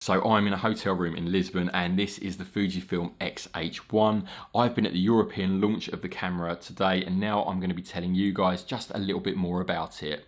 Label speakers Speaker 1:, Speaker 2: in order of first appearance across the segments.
Speaker 1: So I'm in a hotel room in Lisbon and this is the Fujifilm X-H1. I've been at the European launch of the camera today and now I'm going to be telling you guys just a little bit more about it.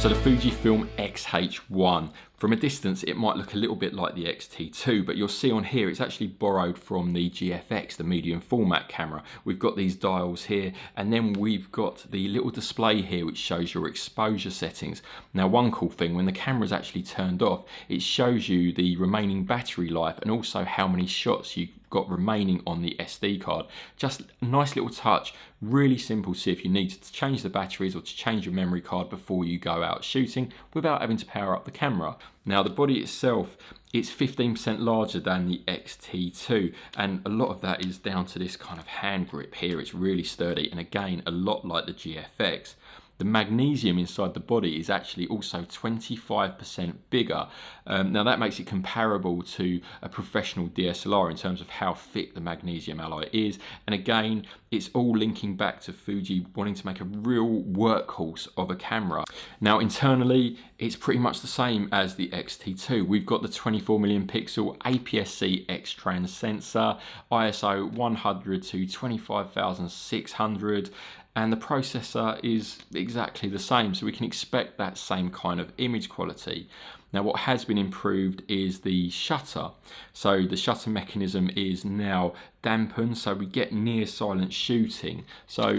Speaker 1: So the Fujifilm X-H1, from a distance it might look a little bit like the X-T2, but you'll see on here it's actually borrowed from the GFX, the medium format camera. We've got these dials here and then we've got the little display here which shows your exposure settings. Now one cool thing, when the camera's actually turned off, it shows you the remaining battery life and also how many shots you've got remaining on the SD card. Just a nice little touch, really simple to see if you need to change the batteries or to change your memory card before you go out shooting without having to power up the camera. Now the body itself, it's 15% larger than the X-T2 and a lot of that is down to this kind of hand grip here. It's really sturdy and again a lot like the GFX. The magnesium inside the body is actually also 25% bigger. Now that makes it comparable to a professional DSLR in terms of how thick the magnesium alloy is. And again, it's all linking back to Fuji wanting to make a real workhorse of a camera. Now internally, it's pretty much the same as the X-T2. We've got the 24 million pixel APS-C X-Trans sensor, ISO 100 to 25,600. And the processor is exactly the same, so we can expect that same kind of image quality. Now what has been improved is the shutter. So the shutter mechanism is now dampened, so we get near silent shooting. So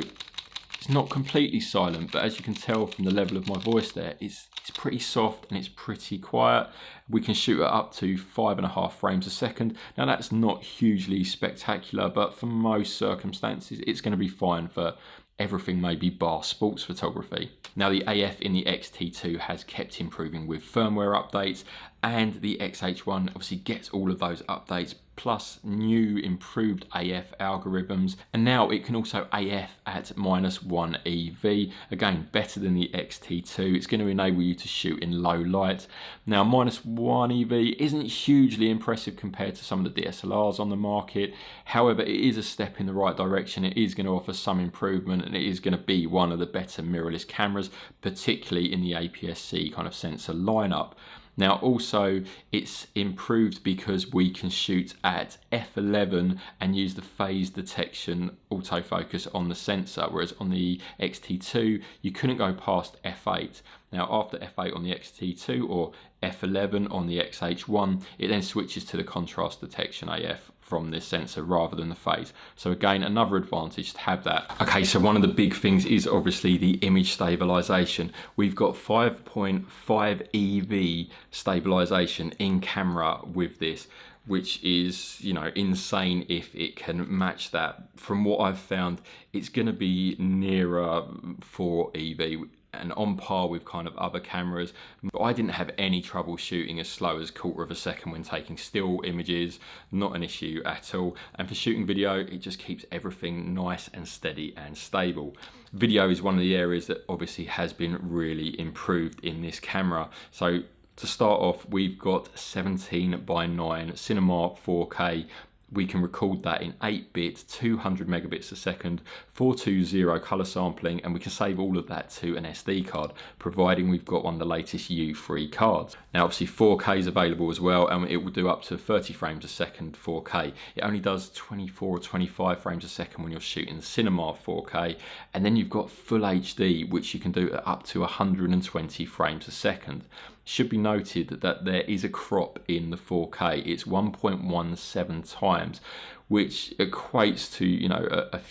Speaker 1: it's not completely silent, but as you can tell from the level of my voice there, it's pretty soft and it's pretty quiet. We can shoot it up to 5.5 frames a second. Now that's not hugely spectacular, but for most circumstances, it's going to be fine for everything maybe bar sports photography. Now the AF in the X-T2 has kept improving with firmware updates, and the X-H1 obviously gets all of those updates plus new improved AF algorithms, and now it can also AF at -1 EV, again better than the X-T2. It's going to enable you to shoot in low light. Now -1 EV isn't hugely impressive compared to some of the DSLRs on the market, however it is a step in the right direction. It is going to offer some improvement and it is going to be one of the better mirrorless cameras, particularly in the APS-C kind of sensor lineup. Now also it's improved because we can shoot at f11 and use the phase detection autofocus on the sensor, whereas on the X-T2 you couldn't go past f8. Now after f8 on the X-T2 or f11 on the X-H1, it then switches to the contrast detection AF from this sensor rather than the phase. So again, another advantage to have that. Okay, so one of the big things is obviously the image stabilization. We've got 5.5 EV stabilization in camera with this, which is, you know, insane if it can match that. From what I've found, it's going to be nearer 4 EV and on par with kind of other cameras. But I didn't have any trouble shooting as slow as 1/4 of a second when taking still images, not an issue at all. And for shooting video, it just keeps everything nice and steady and stable. Video is one of the areas that obviously has been really improved in this camera. So to start off, we've got 17:9 Cinema 4K. We can record that in 8-bit, 200 megabits a second, 420 color sampling, and we can save all of that to an SD card, providing we've got one of the latest U3 cards. Now obviously 4K is available as well, and it will do up to 30 frames a second 4K. It only does 24 or 25 frames a second when you're shooting the Cinema 4K, and then you've got Full HD, which you can do at up to 120 frames a second. Should be noted that there is a crop in the 4K. It's 1.17 times, which equates to, you know, a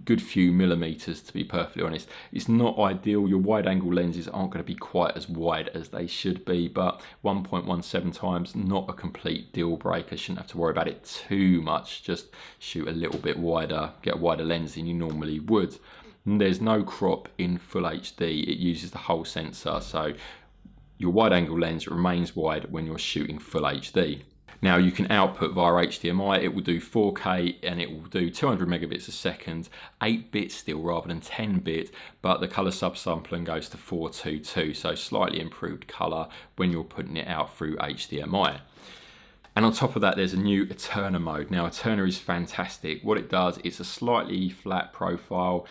Speaker 1: good few millimeters, to be perfectly honest. It's not ideal. Your wide angle lenses aren't going to be quite as wide as they should be, but 1.17 times, not a complete deal breaker. Shouldn't have to worry about it too much. Just shoot a little bit wider, get a wider lens than you normally would. And there's no crop in Full HD. It uses the whole sensor, so your wide angle lens remains wide when you're shooting Full HD. Now you can output via HDMI, it will do 4K and it will do 200 megabits a second, 8-bit still rather than 10-bit, but the color subsampling goes to 422, so slightly improved color when you're putting it out through HDMI. And on top of that, there's a new Eterna mode. Now, Eterna is fantastic. What it does, it's a slightly flat profile,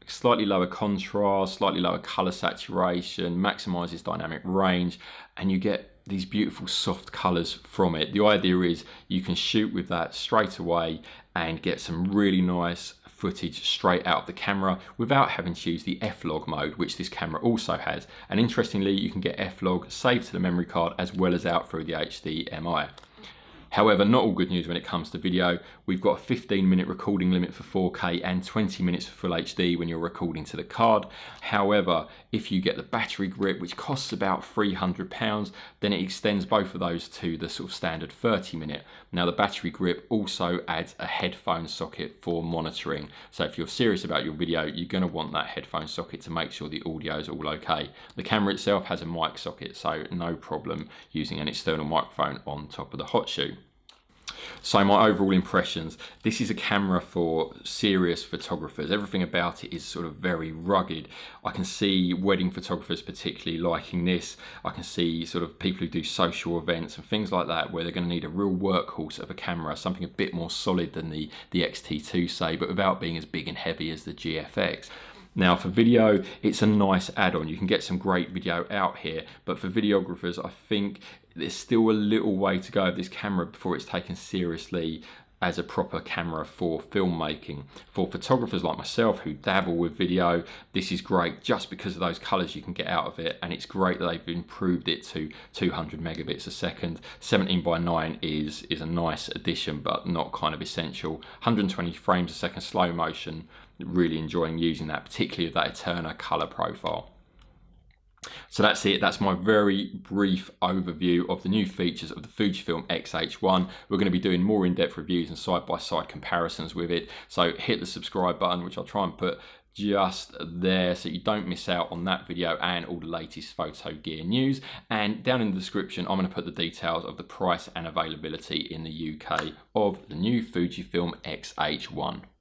Speaker 1: slightly lower contrast, slightly lower color saturation, maximizes dynamic range, and you get these beautiful soft colors from it. The idea is you can shoot with that straight away and get some really nice footage straight out of the camera without having to use the F-Log mode, which this camera also has. And interestingly, you can get F-Log saved to the memory card as well as out through the HDMI. However, not all good news when it comes to video. We've got a 15-minute recording limit for 4K and 20 minutes for Full HD when you're recording to the card. However, if you get the battery grip, which costs about £300, then it extends both of those to the sort of standard 30-minute. Now, the battery grip also adds a headphone socket for monitoring. So if you're serious about your video, you're going to want that headphone socket to make sure the audio is all okay. The camera itself has a mic socket, so no problem using an external microphone on top of the hot shoe. So my overall impressions, this is a camera for serious photographers. Everything about it is sort of very rugged. I can see wedding photographers particularly liking this. I can see sort of people who do social events and things like that where they're going to need a real workhorse of a camera, something a bit more solid than the X-T2 say, but without being as big and heavy as the GFX. Now for video, it's a nice add-on. You can get some great video out here, but for videographers, I think there's still a little way to go of this camera before it's taken seriously as a proper camera for filmmaking. For photographers like myself who dabble with video, this is great just because of those colors you can get out of it, and it's great that they've improved it to 200 megabits a second. 17:9 is a nice addition, but not kind of essential. 120 frames a second slow motion, really enjoying using that, particularly with that Eterna color profile. So that's it. That's my very brief overview of the new features of the Fujifilm X-H1. We're going to be doing more in-depth reviews and side-by-side comparisons with it. So hit the subscribe button, which I'll try and put just there so you don't miss out on that video and all the latest photo gear news. And down in the description, I'm going to put the details of the price and availability in the UK of the new Fujifilm X-H1.